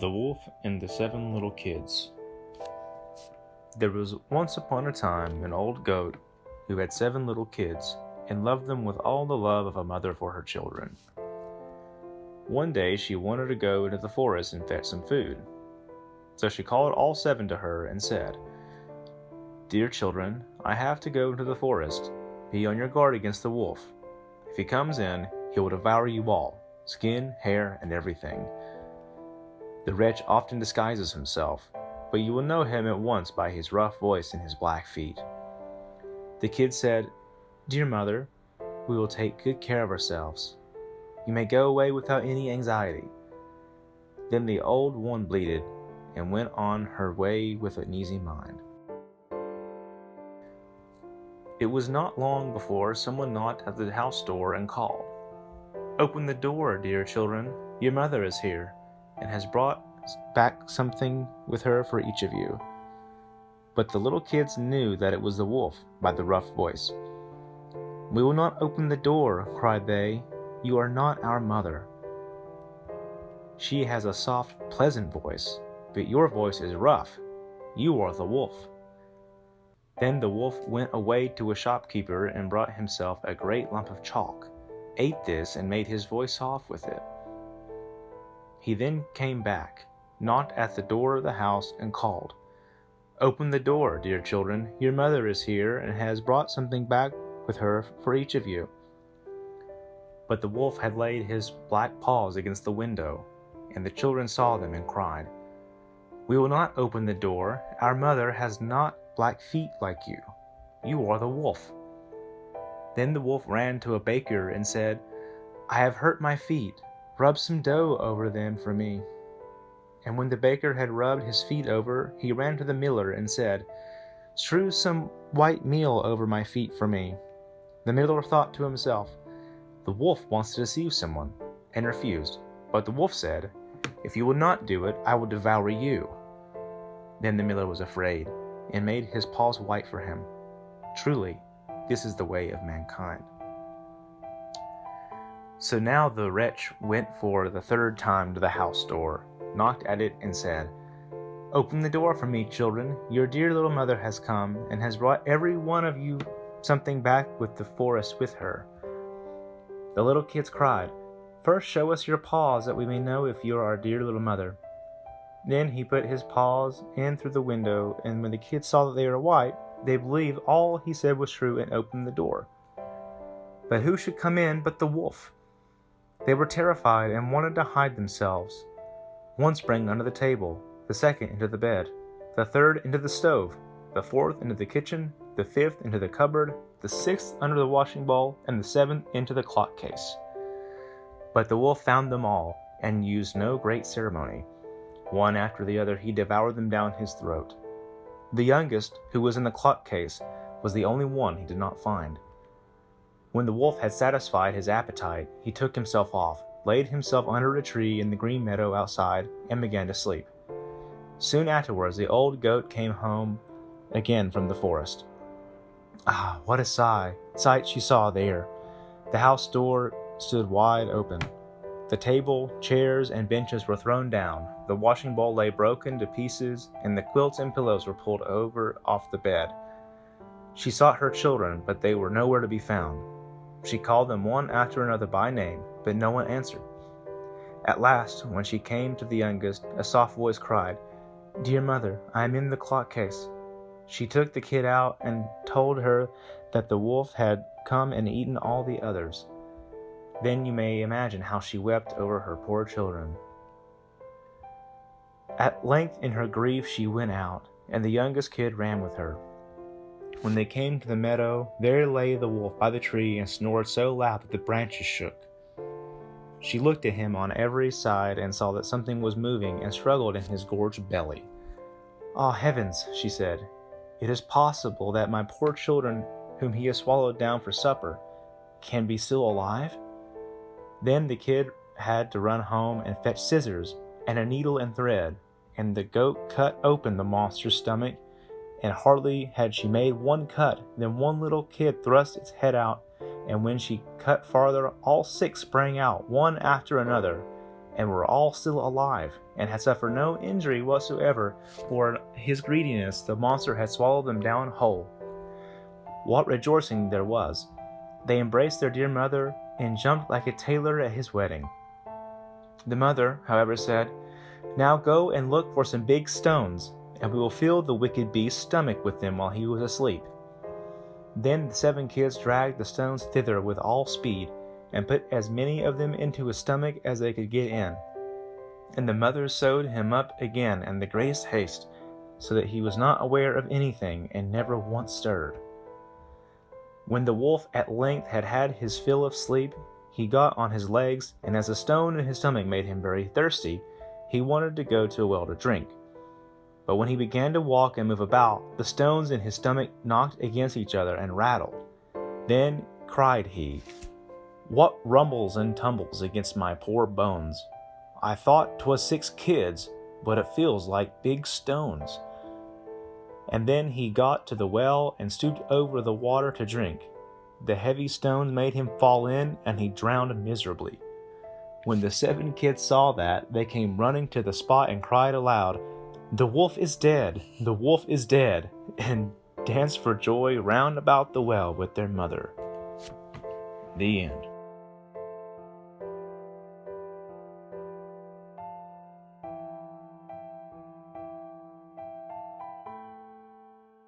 The Wolf and the Seven Little Kids. There was once upon a time an old goat who had 7 little kids and loved them with all the love of a mother for her children. One day she wanted to go into the forest and fetch some food. So she called all 7 to her and said, "Dear children, I have to go into the forest. Be on your guard against the wolf. If he comes in, he will devour you all, skin, hair, and everything. The wretch often disguises himself, but you will know him at once by his rough voice and his black feet." The kids said, "Dear mother, we will take good care of ourselves. You may go away without any anxiety." Then the old one bleated and went on her way with an easy mind. It was not long before someone knocked at the house door and called, "Open the door, dear children. Your mother is here and has brought back something with her for each of you." But the little kids knew that it was the wolf by the rough voice. "We will not open the door," cried they. "You are not our mother. She has a soft, pleasant voice, but your voice is rough. You are the wolf." Then the wolf went away to a shopkeeper and brought himself a great lump of chalk, ate this, and made his voice soft with it. He then came back, knocked at the door of the house, and called, "Open the door, dear children. Your mother is here and has brought something back with her for each of you." But the wolf had laid his black paws against the window, and the children saw them and cried, "We will not open the door. Our mother has not black feet like you. You are the wolf." Then the wolf ran to a baker and said, "I have hurt my feet. Rub some dough over them for me." And when the baker had rubbed his feet over, he ran to the miller and said, "Strew some white meal over my feet for me." The miller thought to himself, "The wolf wants to deceive someone," and refused. But the wolf said, "If you will not do it, I will devour you." Then the miller was afraid and made his paws white for him. Truly, this is the way of mankind. So now the wretch went for the 3rd time to the house door, knocked at it, and said, "Open the door for me, children. Your dear little mother has come and has brought every one of you something back with the forest with her." The little kids cried, "First show us your paws that we may know if you are our dear little mother." Then he put his paws in through the window, and when the kids saw that they were white, they believed all he said was true and opened the door. But who should come in but the wolf? They were terrified and wanted to hide themselves. One sprang under the table, the second into the bed, the third into the stove, the fourth into the kitchen, the fifth into the cupboard, the sixth under the washing bowl, and the 7th into the clock case. But the wolf found them all, and used no great ceremony. One after the other he devoured them down his throat. The youngest, who was in the clock case, was the only one he did not find. When the wolf had satisfied his appetite, he took himself off, laid himself under a tree in the green meadow outside, and began to sleep. Soon afterwards the old goat came home again from the forest. Ah, what a sight she saw there! The house door stood wide open. The table, chairs, and benches were thrown down, the washing bowl lay broken to pieces, and the quilts and pillows were pulled over off the bed. She sought her children, but they were nowhere to be found. She called them one after another by name, but no one answered. At last, when she came to the youngest, a soft voice cried, "Dear mother, I am in the clock case." She took the kid out and told her that the wolf had come and eaten all the others. Then you may imagine how she wept over her poor children. At length in her grief she went out, and the youngest kid ran with her. When they came to the meadow, there lay the wolf by the tree and snored so loud that the branches shook. She looked at him on every side and saw that something was moving and struggled in his gorged belly. "Ah, heavens," she said, "it is possible that my poor children, whom he has swallowed down for supper, can be still alive?" Then the kid had to run home and fetch scissors and a needle and thread, and the goat cut open the monster's stomach, and hardly had she made one cut than one little kid thrust its head out, and when she cut farther, all 6 sprang out, one after another, and were all still alive, and had suffered no injury whatsoever, for his greediness the monster had swallowed them down whole. What rejoicing there was! They embraced their dear mother, and jumped like a tailor at his wedding. The mother, however, said, "Now go and look for some big stones, and we will fill the wicked beast's stomach with them while he was asleep." Then the 7 kids dragged the stones thither with all speed, and put as many of them into his stomach as they could get in. And the mother sewed him up again in the greatest haste, so that he was not aware of anything, and never once stirred. When the wolf at length had had his fill of sleep, he got on his legs, and as the stone in his stomach made him very thirsty, he wanted to go to a well to drink. But when he began to walk and move about, the stones in his stomach knocked against each other and rattled. Then cried he, "What rumbles and tumbles against my poor bones? I thought 'twas 6 kids, but it feels like big stones." And then he got to the well and stooped over the water to drink. The heavy stones made him fall in, and he drowned miserably. When the 7 kids saw that, they came running to the spot and cried aloud, "The wolf is dead! The wolf is dead!" and danced for joy round about the well with their mother. The end.